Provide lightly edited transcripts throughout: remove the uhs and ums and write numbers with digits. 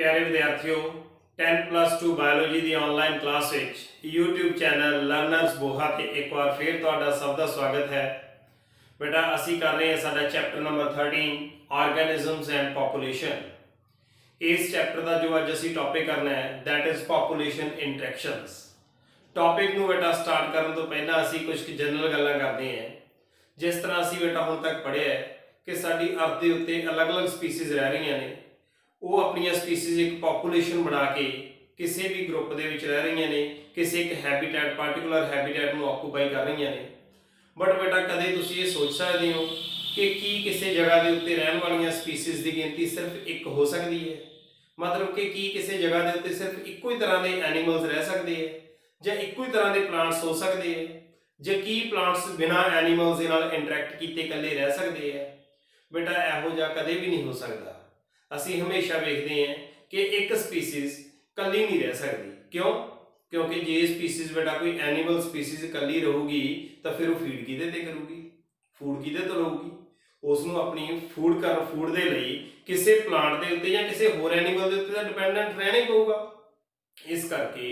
प्यारे विद्यार्थियों 10+2 बायोलॉजी की online class YouTube channel learners बोहा ते एक बार फिर तुहाडा सब का स्वागत है। बेटा असी कर रहे हैं साडा chapter number 13 organisms and population. इस चैप्टर का जो अज असी टॉपिक करना है that is population interactions. Topic नूं बेटा स्टार्ट करने तो पहला असी कुछ जनरल गल्लां करते हैं। जिस तरह असी बेटा हुण तक पढ़िया है कि साडी अर्थ के उत्ते अलग अलग स्पीसीज रह रही ने, वो अपन स्पीसीज एक पॉपुलेशन बना के किसी भी ग्रुप के रह रही ने, किसी एक हैबिटेट पार्टिकुलर हैबिटेट में ऑक्यूपाई कर रही ने। बट बेटा कदे तुसीं ये सोच सकते हो कि किसी जगह के उत्ते रहने वाली स्पीसीज की गिनती सिर्फ एक हो सकती है? मतलब कि किसी जगह के उत्ते सिर्फ एको ही तरह के एनीमल्स रह सकते हैं या एको ही तरह के प्लांट्स हो सकते हैं, जो कि प्लांट्स बिना एनीमल्स के नाल इंटरैक्ट किए कल्ले रह सकते हैं? बेटा यहो जिहा कदे भी नहीं हो सकता। असी हमेशा देखते हैं कि एक स्पीसीज कली नहीं रह सकती। क्यों? क्योंकि जे स्पीसीज बेटा कोई एनीमल स्पीसीज कली रहूगी तो फिर वो फीड किहदे ते करूगी, फूड किहदे तो लऊगी? उसनूं अपनी फूड दे लई किसी प्लांट के उत्ते या किसी होर एनीमल के उत्ते डिपेंडेंट रहना ही पऊगा। इस करके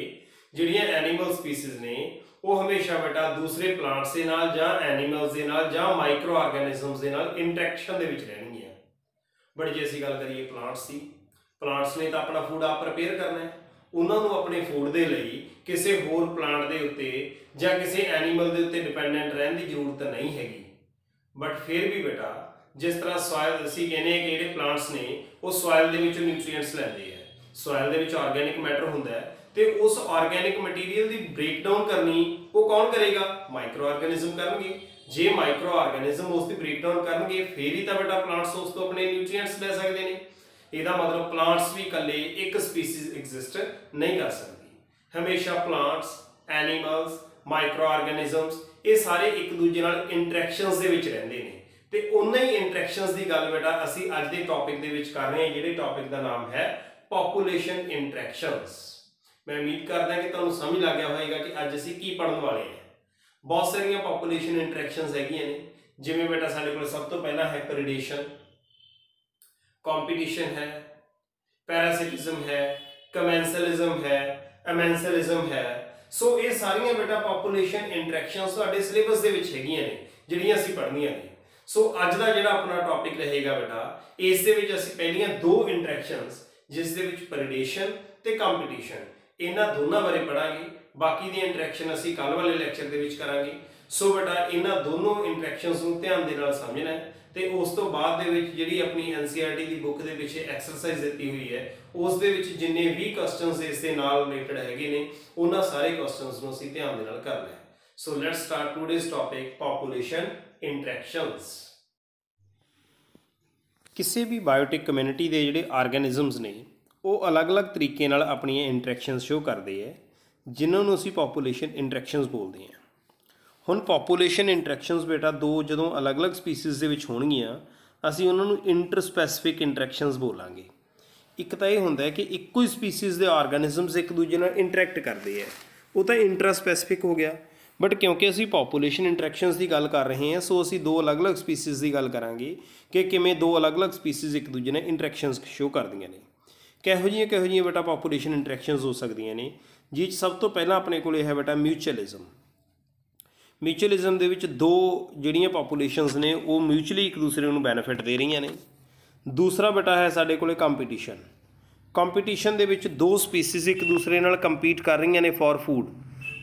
जिहड़ियां एनीमल स्पीसीज ने वो हमेशा बेटा दूसरे प्लांट्स के नाल जां एनीमल्स के नाल जां माइक्रो ऑर्गेनिजम्स के नाल इंटरैक्शन दे विच रहणगीਆਂ। बट जे असीं गल करिए प्लांट्स ने तो अपना फूड आप प्रिपेयर करना है, उन्होंने अपने फूड के लिए किसी होर प्लांट के उत्ते या किसी एनीमल के उत्ते डिपेंडेंट रहने की जरूरत नहीं हैगी। बट फिर भी बेटा जिस तरह सॉयल असीं कहने कि जिहड़े प्लांट्स ने वो सॉयल के विचों न्यूट्रीएंट्स लैंदे हैं, सॉयल के विच ऑर्गेनिक मैटर हुंदा है, तो उस ऑर्गेनिक मटीरियल की ब्रेकडाउन करनी वो कौन करेगा? माइक्रो ऑर्गेनिज्म करनगे। जे माइक्रो ऑर्गेनिज्म उसकी ब्रेकडाउन करनगे फिर ही तो बेटा प्लांट्स उस तो अपने न्यूट्रीएंट्स ले सकते हैं। इसका मतलब प्लांट्स भी कल्ले एक स्पीसीज एग्जिस्ट नहीं कर सकती। हमेशा प्लांट्स, एनीमल्स, माइक्रो ऑर्गेनिजम्स ये सारे एक दूजे नाल इंटरैक्शंस दे विच रहिंदे ने। ते उन्हां ही इंटरैक्शंस की गल बेटा असीं अज दे टॉपिक दे विच कर रहे हैं, जिहड़े टॉपिक का नाम है पॉपुलेशन इंटरैक्शंस। मैं उम्मीद करदा कि तुहानूं समझ लग गया होगा कि अज असीं की पढ़न वाले हैं। बहुत सारिया पॉपुलेशन इंटरैक्शंस हैगियां ने, जिवें बेटा साडे कोल सब तो पहला है प्रीडेशन, कॉम्पीटिशन है, पैरासिटिज्म है, कमेंसलिज्म है, एमेंसलिज्म है। सो ये सारिया बेटा पॉपुलेशन इंटरैक्शंस तुहाडे सिलेबस दे विच हैगियां ने, जिहड़ियां असीं पढ़नियां ने। सो अज दा जिहड़ा अपना टॉपिक रहेगा बेटा इस दे विच असीं पहलियां दो इंटरैक्शंस जिस दे विच प्रीडेशन ते कॉम्पीटिशन इन्हां दोनों बारे पढ़ांगे। बाकी दी इंटरैक्शन असीं कल वाले लैक्चर दे विच करांगे। सो बेटा इन्हां दोनों इंटरैक्शंस नूं ध्यान दे नाल समझना है। ते उस तो बाद दे विच जिहड़ी अपनी एनसीईआरटी दी बुक दे पिछे एक्सरसाइज दित्ती हुई है उस दे विच जिन्ने भी क्वेश्चंस इस दे नाल रिलेटेड हैगे ने उन्हां सारे क्वेश्चंस नूं असीं ध्यान दे नाल करना है। So let's start today's topic population interactions. किसी भी बायोटिक कम्यूनिटी के जिहड़े ऑर्गेनिजम्स ने वो अलग अलग तरीके नाल अपनी इंटरैक्शंस शो करते हैं, जिन्होंने असीं पॉपुलेशन इंटरैक्शंस बोलते हैं। हुण पॉपुलेशन इंटरैक्शंस बेटा दो जदों अलग अलग स्पीसीज़ दे विच होणगीਆਂ असीं उन्हां नूं इंटरस्पैसिफिक इंटरैक्शंस बोलांगे। एक तो यह हुंदा है कि इक्को ही स्पीसीज़ के ऑर्गेनिजम्स एक दूजे नाल इंटरैक्ट करते हैं, वो तो इंट्रास्पैसिफिक हो गया। बट क्योंकि असीं पॉपुलेशन इंटरैक्शंस की गल कर रहे हैं सो असीं दो अलग अलग स्पीसीज़ की गल करांगे कि किवें दो अलग अलग स्पीसीज़ एक दूजे नाल इंटरैक्शंस शो करदियां ने। किहो जिहियां बेटा पॉपुलेशन इंटरैक्शंस हो सकदियां ने, जिस सब तो पहला अपने कोल है बेटा म्यूचुअलिज्म। म्यूचुअलिज्म दे विच दो जिहड़ियां पॉपुलेशनस ने वो म्यूचुअली एक दूसरे नूं बैनीफिट दे रही ने। दूसरा बेटा है साडे कोले कंपीटीशन। कंपीटीशन दे विच दो स्पीसीज़ एक दूसरे नाल कंपीट कर रही ने फॉर फूड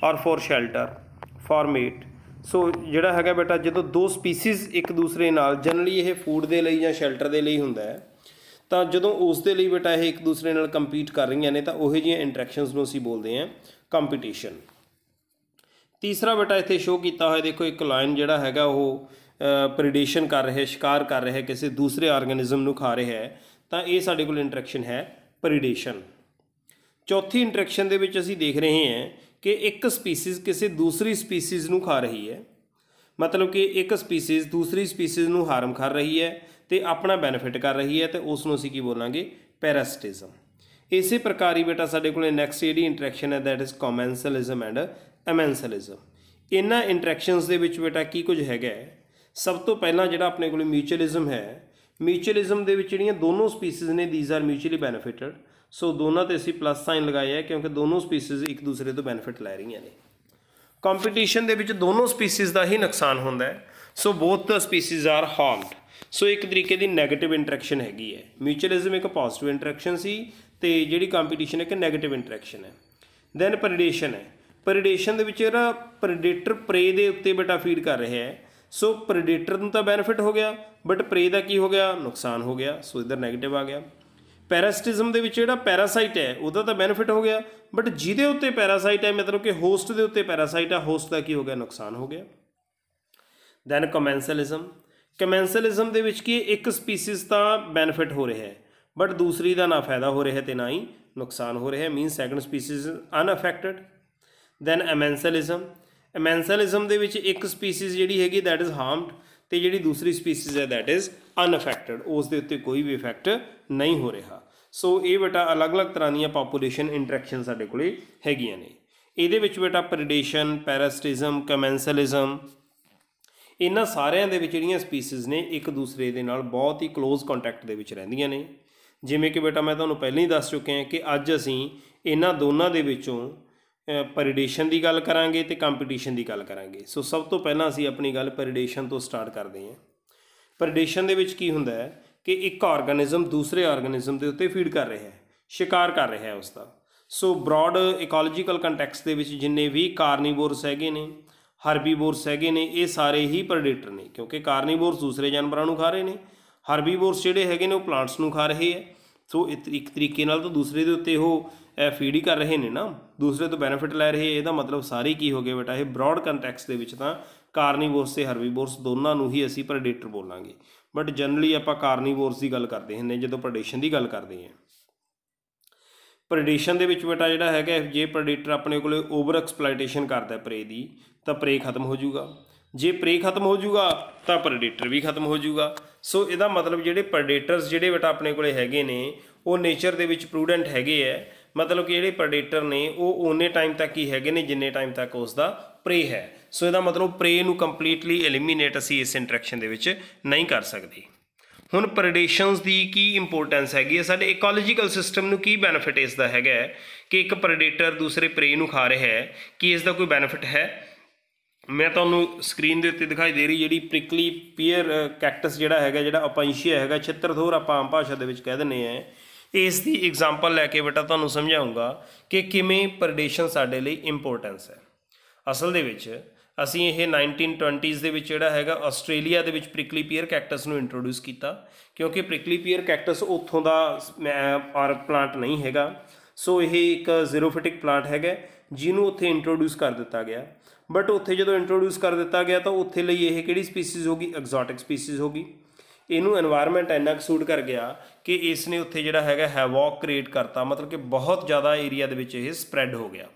और फॉर शैल्टर फॉर मेट। सो जिहड़ा हैगा बेटा जदों दो स्पीसीज़ एक दूसरे नाल जनरली ये फूड दे लई जां शैल्टर दे लई हुंदा है, तो जदों उस दे लई बेटा ये एक दूसरे नाल कंपीट कर रही ने तो उहो जिहियां इंटरैक्शंस नूं असीं बोलदे हैं कंपीटीशन। तीसरा बेटा इत्थे शो किया हुआ देखो, एक लायन जिहड़ा हैगा वो प्रीडेशन कर रहा है, शिकार कर रहा है, किसी दूसरे ऑर्गेनिज्म नूं खा रहा है, तो ये साडे कोल इंटरैक्शन है प्रीडेशन। चौथी इंटरैक्शन दे विच असीं देख रहे हैं कि एक स्पीसीज़ किसी दूसरी स्पीसीज़ नूं खा रही है, मतलब कि एक स्पीसीज़ दूसरी स्पीसीज़ नूं हार्म कर रही है तो अपना बैनीफिट कर रही है, तो उसनूं असीं की बोलांगे पैरासिटिज्म। इस प्रकार ही बेटा साडे कोल नैक्सट जिहड़ी इंटरैक्शन है that is commensalism and amensalism. इन्हां इंटरैक्शंस दे विच बेटा की कुछ हैगा है। सब तो पहला जिहड़ा अपने कोल म्यूचुअलिज्म है, म्यूचुअलिज्म ਦੇ ਵਿੱਚ ਜਿਹੜੀਆਂ ਦੋਨੋਂ ਸਪੀਸੀਜ਼ ਨੇ these are mutually benefited, ਸੋ ਦੋਨਾਂ ਤੇ ਅਸੀਂ ਪਲੱਸ ਸਾਈਨ ਲਗਾਇਆ ਕਿਉਂਕਿ ਦੋਨੋਂ ਸਪੀਸੀਜ਼ ਇੱਕ ਦੂਸਰੇ ਤੋਂ ਬੈਨੀਫਿਟ ਲੈ ਰਹੀਆਂ ਨੇ। ਕੰਪੀਟੀਸ਼ਨ ਦੇ ਵਿੱਚ ਦੋਨੋਂ ਸਪੀਸੀਜ਼ ਦਾ ਹੀ ਨੁਕਸਾਨ ਹੁੰਦਾ ਹੈ, ਸੋ ਬੋਥ ਦ ਸਪੀਸੀਜ਼ ਆਰ ਹਾਰਮਡ। ਸੋ ਇੱਕ ਤਰੀਕੇ ਦੀ ਨੈਗੇਟਿਵ ਇੰਟਰੈਕਸ਼ਨ ਹੈਗੀ ਹੈ। ਮਿਊਚੁਅਲਿਜ਼ਮ ਇੱਕ ਪੋਜ਼ਿਟਿਵ ਇੰਟਰੈਕਸ਼ਨ ਸੀ ਤੇ ਜਿਹੜੀ ਕੰਪੀਟੀਸ਼ਨ ਇੱਕ ਨੈਗੇਟਿਵ ਇੰਟਰੈਕਸ਼ਨ ਹੈ। ਦੈਨ ਪ੍ਰੈਡੇਸ਼ਨ ਹੈ। ਪ੍ਰੈਡੇਸ਼ਨ ਦੇ ਵਿੱਚ ਜਿਹੜਾ ਪ੍ਰੈਡੇਟਰ ਪ੍ਰੇ ਦੇ ਉੱਤੇ ਬੇਟਾ ਫੀਡ ਕਰ ਰਿਹਾ ਹੈ, ਸੋ ਪ੍ਰੈਡੇਟਰ ਨੂੰ ਤਾਂ ਬੈਨੀਫਿਟ ਹੋ ਗਿਆ ਬਟ ਪ੍ਰੇ ਦਾ ਕੀ ਹੋ ਗਿਆ, ਨੁਕਸਾਨ ਹੋ ਗਿਆ, ਸੋ ਇੱਧਰ ਨੈਗੇਟਿਵ ਆ ਗਿਆ। ਪੈਰਾਸਿਟਿਜ਼ਮ ਦੇ ਵਿੱਚ ਜਿਹੜਾ ਪੈਰਾਸਾਈਟ ਹੈ ਉਹਦਾ ਤਾਂ ਬੈਨੀਫਿਟ ਹੋ ਗਿਆ ਬਟ ਜਿਹਦੇ ਉੱਤੇ ਪੈਰਾਸਾਈਟ ਹੈ ਮਤਲਬ ਕਿ ਹੋਸਟ ਦੇ ਉੱਤੇ ਪੈਰਾਸਾਈਟ ਹੈ, ਹੋਸਟ ਦਾ ਕੀ ਹੋ ਗਿਆ, ਨੁਕਸਾਨ ਹੋ ਗਿਆ। ਦੈਨ ਕਮੈਂਸਲਿਜ਼ਮ। ਕਮੈਂਸਲਿਜ਼ਮ ਦੇ ਵਿੱਚ ਕੀ ਇੱਕ ਸਪੀਸੀਜ਼ ਤਾਂ ਬੈਨੀਫਿਟ ਹੋ ਰਿਹਾ ਹੈ ਬਟ ਦੂਸਰੀ ਦਾ ਨਾ ਫਾਇਦਾ ਹੋ ਰਿਹਾ ਤੇ ਨਾ ਹੀ ਨੁਕਸਾਨ ਹੋ ਰਿਹਾ, ਮੀਨਸ ਸੈਕੰਡ ਸਪੀਸੀਜ਼ ਅਨਅਫੈਕਟਡ। ਦੈਨ ਐਮੈਂਸਲਿਜ਼ਮ। ਐਮੈਂਸਲਿਜ਼ਮ ਦੇ ਵਿੱਚ ਇੱਕ ਸਪੀਸੀਜ਼ ਜਿਹੜੀ ਹੈਗੀ ਦੈਟ ਇਜ਼ ਹਾਰਮਡ ਤੇ ਜਿਹੜੀ ਦੂਸਰੀ ਸਪੀਸੀਜ਼ ਹੈ ਦੈਟ ਇਜ਼ ਅਨਅਫੈਕਟਡ, ਉਸ ਦੇ ਉੱਤੇ ਕੋਈ ਵੀ ਇਫੈਕਟ ਨਹੀਂ ਹੋ ਰਿਹਾ। ਸੋ ਇਹ ਬੇਟਾ ਅਲੱਗ-ਅਲੱਗ ਤਰ੍ਹਾਂ ਦੀਆਂ ਪਾਪੂਲੇਸ਼ਨ ਇੰਟਰੈਕਸ਼ਨ ਸਾਡੇ ਕੋਲੇ ਹੈਗੀਆਂ ਨੇ। ਇਹਦੇ ਵਿੱਚ ਬੇਟਾ ਪ੍ਰੈਡੇਸ਼ਨ, ਪੈਰਾਸਿਟਿਜ਼ਮ, ਕਮੈਂਸਲਿਜ਼ਮ, ਇਹਨਾਂ ਸਾਰਿਆਂ ਦੇ ਵਿੱਚ ਜਿਹੜੀਆਂ ਸਪੀਸੀਜ਼ ਨੇ ਇੱਕ ਦੂਸਰੇ ਦੇ ਨਾਲ ਬਹੁਤ ਹੀ ਕਲੋਜ਼ ਕੰਟੈਕਟ ਦੇ ਵਿੱਚ ਰਹਿੰਦੀਆਂ ਨੇ। ਜਿਵੇਂ ਕਿ ਬੇਟਾ ਮੈਂ ਤੁਹਾਨੂੰ ਪਹਿਲਾਂ ਹੀ ਦੱਸ ਚੁੱਕਿਆ ਕਿ ਅੱਜ ਅਸੀਂ ਇਹਨਾਂ ਦੋਨਾਂ ਦੇ ਵਿੱਚੋਂ ਪ੍ਰੈਡੇਸ਼ਨ ਦੀ ਗੱਲ ਕਰਾਂਗੇ ਤੇ ਕੰਪੀਟੀਸ਼ਨ ਦੀ ਗੱਲ ਕਰਾਂਗੇ। ਸੋ ਸਭ ਤੋਂ ਪਹਿਲਾਂ ਅਸੀਂ ਆਪਣੀ ਗੱਲ ਪ੍ਰੈਡੇਸ਼ਨ ਤੋਂ ਸਟਾਰਟ ਕਰਦੇ ਹਾਂ। ਪ੍ਰੈਡੇਸ਼ਨ ਦੇ ਵਿੱਚ ਕੀ ਹੁੰਦਾ ਹੈ ਕਿ ਇੱਕ ਆਰਗੈਨਿਜ਼ਮ ਦੂਸਰੇ ਆਰਗੈਨਿਜ਼ਮ ਦੇ ਉੱਤੇ ਫੀਡ ਕਰ ਰਿਹਾ ਹੈ, ਸ਼ਿਕਾਰ ਕਰ ਰਿਹਾ ਹੈ ਉਸਦਾ। ਸੋ ਬਰੋਡ ਇਕੋਲੋਜੀਕਲ ਕੰਟੈਕਸਟ ਦੇ ਵਿੱਚ ਜਿੰਨੇ ਵੀ ਕਾਰਨੀਵੋਰਸ ਹੈਗੇ ਨੇ, ਹਰਬੀਵੋਰਸ ਹੈਗੇ ਨੇ, ਇਹ ਸਾਰੇ ਹੀ ਪ੍ਰੈਡੇਟਰ ਨੇ ਕਿਉਂਕਿ ਕਾਰਨੀਵੋਰਸ ਦੂਸਰੇ ਜਾਨਵਰਾਂ ਨੂੰ ਖਾ ਰਹੇ ਨੇ, ਹਰਬੀਵੋਰਸ ਜਿਹੜੇ ਹੈਗੇ ਨੇ ਉਹ ਪਲਾਂਟਸ ਨੂੰ ਖਾ ਰਹੇ ਹੈ। ਸੋ ਇੱਕ ਤਰੀਕੇ ਨਾਲ ਤਾਂ ਦੂਸਰੇ ਦੇ ਉੱਤੇ ਉਹ ਫੀਡ ਹੀ ਕਰ ਰਹੇ ਨੇ ਨਾ, ਦੂਸਰੇ ਤੋਂ ਬੈਨੀਫਿਟ ਲੈ ਰਹੇ। ਇਹਦਾ ਮਤਲਬ ਸਾਰੇ ਕੀ ਹੋ ਗਏ ਬੇਟਾ, ਇਹ ਬਰੋਡ ਕੰਟੈਕਸਟ ਦੇ ਵਿੱਚ ਤਾਂ ਕਾਰਨੀਵੋਰਸ ਤੇ ਹਰਬੀਵੋਰਸ ਦੋਨਾਂ ਨੂੰ ਹੀ ਅਸੀਂ ਪ੍ਰੈਡੇਟਰ ਬੋਲਾਂਗੇ ਬਟ ਜਨਰਲੀ ਆਪਾਂ ਕਾਰਨੀਵੋਰਸ ਦੀ ਗੱਲ ਕਰਦੇ ਹੁੰਦੇ ਜਦੋਂ ਪ੍ਰੈਡੇਸ਼ਨ ਦੀ ਗੱਲ ਕਰਦੇ ਹਾਂ। ਪ੍ਰੈਡੇਸ਼ਨ ਦੇ ਵਿੱਚ ਬੇਟਾ ਜਿਹੜਾ ਹੈਗਾ ਜੇ ਪ੍ਰੈਡੇਟਰ ਆਪਣੇ ਕੋਲੇ ਓਵਰ ਐਕਸਪਲੋਇਟੇਸ਼ਨ ਕਰਦਾ ਪ੍ਰੇ ਦੀ ਤਾਂ ਪ੍ਰੇ ਖਤਮ ਹੋ ਜਾਊਗਾ, ਜੇ ਪ੍ਰੇ ਖਤਮ ਹੋ ਜਾਊਗਾ ਤਾਂ ਪ੍ਰੈਡੇਟਰ ਵੀ ਖਤਮ ਹੋ ਜਾਊਗਾ। ਸੋ ਇਹਦਾ ਮਤਲਬ ਜਿਹੜੇ ਪ੍ਰੈਡੇਟਰਸ ਜਿਹੜੇ ਬੇਟਾ ਆਪਣੇ ਕੋਲੇ ਹੈਗੇ ਨੇ ਉਹ ਨੇਚਰ ਦੇ ਵਿੱਚ ਪ੍ਰੂਡੈਂਟ ਹੈਗੇ ਹੈ, ਮਤਲਬ ਕਿ ਜਿਹੜੇ ਪ੍ਰੈਡੇਟਰ ਨੇ ਉਹ ਓਨੇ ਟਾਈਮ ਤੱਕ ਹੀ ਹੈਗੇ ਨੇ ਜਿੰਨੇ ਟਾਈਮ ਤੱਕ ਉਸ ਦਾ ਪ੍ਰੇ ਹੈ। ਸੋ ਇਹਦਾ ਮਤਲਬ ਪ੍ਰੇ ਨੂੰ ਕੰਪਲੀਟਲੀ ਐਲੀਮੀਨੇਟ ਅਸੀਂ ਇਸ ਇੰਟਰੈਕਸ਼ਨ ਦੇ ਵਿੱਚ ਨਹੀਂ ਕਰ ਸਕਦੇ। ਹੁਣ ਪ੍ਰੈਡੇਸ਼ਨਸ ਦੀ ਕੀ ਇੰਪੋਰਟੈਂਸ ਹੈਗੀ ਹੈ, ਸਾਡੇ ਇਕੋਲੋਜੀਕਲ ਸਿਸਟਮ ਨੂੰ ਕੀ ਬੈਨੀਫਿਟ ਇਸ ਦਾ ਹੈਗਾ ਕਿ ਇੱਕ ਪ੍ਰੈਡੇਟਰ ਦੂਸਰੇ ਪ੍ਰੇ ਨੂੰ ਖਾ ਰਿਹਾ ਹੈ, ਕੀ ਇਸ ਦਾ ਕੋਈ ਬੈਨੀਫਿਟ ਹੈ? ਮੈਂ ਤੁਹਾਨੂੰ ਸਕਰੀਨ ਦੇ ਉੱਤੇ ਦਿਖਾਈ ਦੇ ਰਹੀ ਜਿਹੜੀ ਪ੍ਰਿਕਲੀ ਪੀਅਰ ਕੈਕਟਸ ਜਿਹੜਾ ਹੈਗਾ, ਜਿਹੜਾ ਅਪੰਸ਼ੀਆ ਹੈਗਾ, ਛਿੱਤਰਥੋਰ ਆਪਾਂ ਆਮ ਭਾਸ਼ਾ ਦੇ ਵਿੱਚ ਕਹਿ ਦਿੰਦੇ ਹਾਂ, ਇਸ ਦੀ ਐਗਜ਼ਾਮਪਲ ਲੈ ਕੇ ਬੇਟਾ ਤੁਹਾਨੂੰ ਸਮਝਾਊਂਗਾ ਕਿ ਕਿਵੇਂ ਪ੍ਰੈਡੇਸ਼ਨ ਸਾਡੇ ਲਈ ਇੰਪੋਰਟੈਂਸ ਹੈ। ਅਸਲ ਦੇ ਵਿੱਚ ਅਸੀਂ ਇਹ 1920s ਦੇ ਵਿੱਚ ਜਿਹੜਾ ਹੈਗਾ ਆਸਟ੍ਰੇਲੀਆ ਦੇ ਵਿੱਚ ਪ੍ਰਿਕਲੀ ਪੀਅਰ ਕੈਕਟਸ ਨੂੰ ਇੰਟਰੋਡਿਊਸ ਕੀਤਾ ਕਿਉਂਕਿ ਪ੍ਰਿਕਲੀ ਪੀਅਰ ਕੈਕਟਸ ਉੱਥੋਂ ਦਾ ਪਲਾਂਟ ਨਹੀਂ ਹੈਗਾ। ਸੋ ਇਹ ਇੱਕ ਜ਼ੀਰੋਫਿਟਿਕ ਪਲਾਂਟ ਹੈਗਾ ਜਿਹਨੂੰ ਉੱਥੇ ਇੰਟਰੋਡਿਊਸ ਕਰ ਦਿੱਤਾ ਗਿਆ ਬਟ ਉੱਥੇ ਜਦੋਂ ਇੰਟਰੋਡਿਊਸ ਕਰ ਦਿੱਤਾ ਗਿਆ ਤਾਂ ਉੱਥੇ ਲਈ ਇਹ ਕਿਹੜੀ ਸਪੀਸੀਜ਼ ਹੋ ਗਈ, ਐਗਜ਼ੋਟਿਕ ਸਪੀਸੀਜ਼ ਹੋ ਗਈ। ਇਹਨੂੰ ਐਨਵਾਇਰਨਮੈਂਟ ਇੰਨਾ ਕੁ ਸੂਟ ਕਰ ਗਿਆ ਕਿ ਇਸ ਨੇ ਉੱਥੇ ਜਿਹੜਾ ਹੈਗਾ ਹੈਵੋਕ ਕ੍ਰੀਏਟ ਕਰਤਾ, ਮਤਲਬ ਕਿ ਬਹੁਤ ਜ਼ਿਆਦਾ ਏਰੀਆ ਦੇ ਵਿੱਚ ਇਹ ਸਪਰੈਡ ਹੋ ਗਿਆ।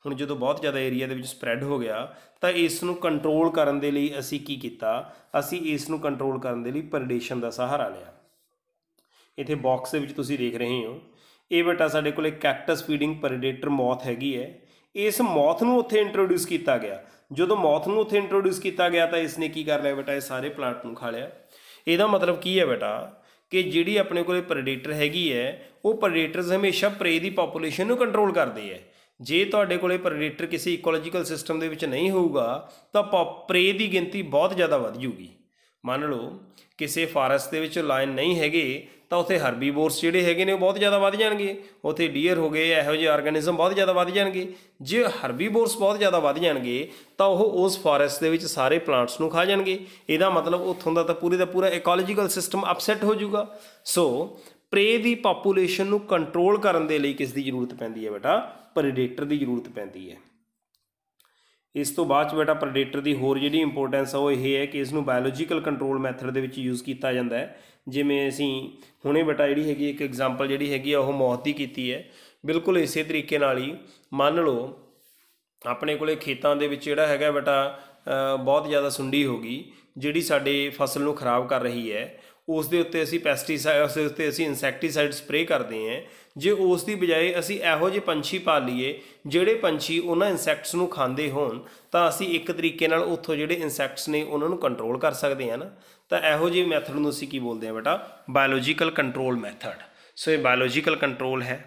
ਹੁਣ ਜਦੋਂ ਬਹੁਤ ਜ਼ਿਆਦਾ ਏਰੀਆ ਦੇ ਵਿੱਚ ਸਪਰੈਡ ਹੋ ਗਿਆ ਤਾਂ ਇਸ ਨੂੰ ਕੰਟਰੋਲ ਕਰਨ ਦੇ ਲਈ ਅਸੀਂ ਕੀ ਕੀਤਾ, ਅਸੀਂ ਇਸ ਨੂੰ ਕੰਟਰੋਲ ਕਰਨ ਦੇ ਲਈ ਪ੍ਰੈਡੇਸ਼ਨ ਦਾ ਸਹਾਰਾ ਲਿਆ। ਇੱਥੇ ਬਾਕਸ ਦੇ ਵਿੱਚ ਤੁਸੀਂ ਦੇਖ ਰਹੇ ਹੋ ਇਹ ਬੇਟਾ ਸਾਡੇ ਕੋਲ ਕੈਕਟਸ ਫੀਡਿੰਗ ਪ੍ਰੈਡੇਟਰ ਮੌਥ ਹੈਗੀ ਹੈ। ਇਸ ਮੌਥ ਨੂੰ ਉੱਥੇ ਇੰਟਰੋਡਿਊਸ ਕੀਤਾ ਗਿਆ। ਜਦੋਂ ਮੌਥ ਨੂੰ ਉੱਥੇ ਇੰਟਰੋਡਿਊਸ ਕੀਤਾ ਗਿਆ ਤਾਂ ਇਸ ਨੇ ਕੀ ਕਰ ਲਿਆ ਬੇਟਾ, ਇਹ ਸਾਰੇ ਪਲਾਂਟ ਨੂੰ ਖਾ ਲਿਆ। ਇਹਦਾ ਮਤਲਬ ਕੀ ਹੈ ਬੇਟਾ ਕਿ ਜਿਹੜੀ ਆਪਣੇ ਕੋਲ ਪ੍ਰੈਡੇਟਰ ਹੈਗੀ ਹੈ ਉਹ ਪ੍ਰੈਡੇਟਰਸ ਹਮੇਸ਼ਾ ਪ੍ਰੇ ਦੀ ਪਾਪੂਲੇਸ਼ਨ ਨੂੰ ਕੰਟਰੋਲ ਕਰਦੇ ਹੈ। ਜੇ ਤੁਹਾਡੇ ਕੋਲੇ ਪ੍ਰੈਡੇਟਰ ਕਿਸੇ ਇਕੋਲੋਜੀਕਲ ਸਿਸਟਮ ਦੇ ਵਿੱਚ ਨਹੀਂ ਹੋਊਗਾ ਤਾਂ ਪ੍ਰੇ ਦੀ ਗਿਣਤੀ ਬਹੁਤ ਜ਼ਿਆਦਾ ਵੱਧ ਜੂਗੀ। ਮੰਨ ਲਓ ਕਿਸੇ ਫਾਰੈਸਟ ਦੇ ਵਿੱਚ ਲਾਇਨ ਨਹੀਂ ਹੈਗੇ ਤਾਂ ਉੱਥੇ ਹਰਬੀਵੋਰਸ ਜਿਹੜੇ ਹੈਗੇ ਨੇ ਉਹ ਬਹੁਤ ਜ਼ਿਆਦਾ ਵੱਧ ਜਾਣਗੇ, ਉੱਥੇ ਡੀਅਰ ਹੋ ਗਏ, ਇਹੋ ਜਿਹੇ ਆਰਗੈਨਿਜ਼ਮ ਬਹੁਤ ਜ਼ਿਆਦਾ ਵੱਧ ਜਾਣਗੇ। ਜੇ ਹਰਬੀਵੋਰਸ ਬਹੁਤ ਜ਼ਿਆਦਾ ਵੱਧ ਜਾਣਗੇ ਤਾਂ ਉਹ ਉਸ ਫਾਰੈਸਟ ਦੇ ਵਿੱਚ ਸਾਰੇ ਪਲਾਂਟਸ ਨੂੰ ਖਾ ਜਾਣਗੇ। ਇਹਦਾ ਮਤਲਬ ਉੱਥੋਂ ਦਾ ਤਾਂ ਪੂਰੇ ਦਾ ਪੂਰਾ ਇਕੋਲੋਜੀਕਲ ਸਿਸਟਮ ਅਪਸੈਟ ਹੋ ਜਾਊਗਾ। ਸੋ ਪ੍ਰੇ ਦੀ ਪਾਪੂਲੇਸ਼ਨ ਨੂੰ ਕੰਟਰੋਲ ਕਰਨ ਦੇ ਲਈ ਕਿਸ ਦੀ ਜ਼ਰੂਰਤ ਪੈਂਦੀ ਹੈ ਬੇਟਾ, ਪ੍ਰੈਡੇਟਰ ਦੀ ਜ਼ਰੂਰਤ ਪੈਂਦੀ ਹੈ। ਇਸ ਤੋਂ ਬਾਅਦ 'ਚ ਬੇਟਾ ਪ੍ਰੈਡੇਟਰ ਦੀ ਹੋਰ ਜਿਹੜੀ ਇੰਪੋਰਟੈਂਸ ਆ ਉਹ ਇਹ ਹੈ ਕਿ ਇਸ ਨੂੰ ਬਾਇਓਲੋਜੀਕਲ ਕੰਟਰੋਲ ਮੈਥਡ ਦੇ ਵਿੱਚ ਯੂਜ਼ ਕੀਤਾ ਜਾਂਦਾ ਹੈ। ਜਿਵੇਂ ਅਸੀਂ ਹੁਣੇ ਬੇਟਾ ਜਿਹੜੀ ਹੈਗੀ ਇੱਕ ਐਗਜ਼ਾਮਪਲ ਜਿਹੜੀ ਹੈਗੀ ਆ ਉਹ ਮੌਤ ਦੀ ਕੀਤੀ ਹੈ। ਬਿਲਕੁਲ ਇਸੇ ਤਰੀਕੇ ਨਾਲ ਹੀ ਮੰਨ ਲਓ ਆਪਣੇ ਕੋਲੇ ਖੇਤਾਂ ਦੇ ਵਿੱਚ ਜਿਹੜਾ ਹੈਗਾ ਬੇਟਾ ਬਹੁਤ ਜ਼ਿਆਦਾ ਸੁੰਡੀ ਹੋ ਗਈ ਜਿਹੜੀ ਸਾਡੇ ਫਸਲ ਨੂੰ ਖਰਾਬ ਕਰ ਰਹੀ ਹੈ। ਉਸ ਦੇ ਉੱਤੇ ਅਸੀਂ ਪੈਸਟੀਸਾਈਡ, ਉਸ ਦੇ ਉੱਤੇ ਅਸੀਂ ਇਨਸੈਕਟੀਸਾਈਡ ਸਪਰੇਅ ਕਰਦੇ ਹਾਂ, ਜੇ ਉਸ ਦੀ ਬਜਾਏ ਅਸੀਂ ਇਹੋ ਜਿਹੇ ਪੰਛੀ ਪਾਲ ਲਈਏ ਜਿਹੜੇ ਪੰਛੀ ਉਹਨਾਂ ਇਨਸੈਕਟਸ ਨੂੰ ਖਾਂਦੇ ਹੋਣ, ਤਾਂ ਅਸੀਂ ਇੱਕ ਤਰੀਕੇ ਨਾਲ ਉੱਥੋਂ ਜਿਹੜੇ ਇਨਸੈਕਟਸ ਨੇ ਉਹਨਾਂ ਨੂੰ ਕੰਟਰੋਲ ਕਰ ਸਕਦੇ ਹਾਂ ਨਾ। ਤਾਂ ਇਹੋ ਜਿਹੇ ਮੈਥਡ ਨੂੰ ਅਸੀਂ ਕੀ ਬੋਲਦੇ ਹਾਂ ਬੇਟਾ, ਬਾਇਓਲੋਜੀਕਲ ਕੰਟਰੋਲ ਮੈਥਡ। ਸੋ ਇਹ ਬਾਇਓਲੋਜੀਕਲ ਕੰਟਰੋਲ ਹੈ।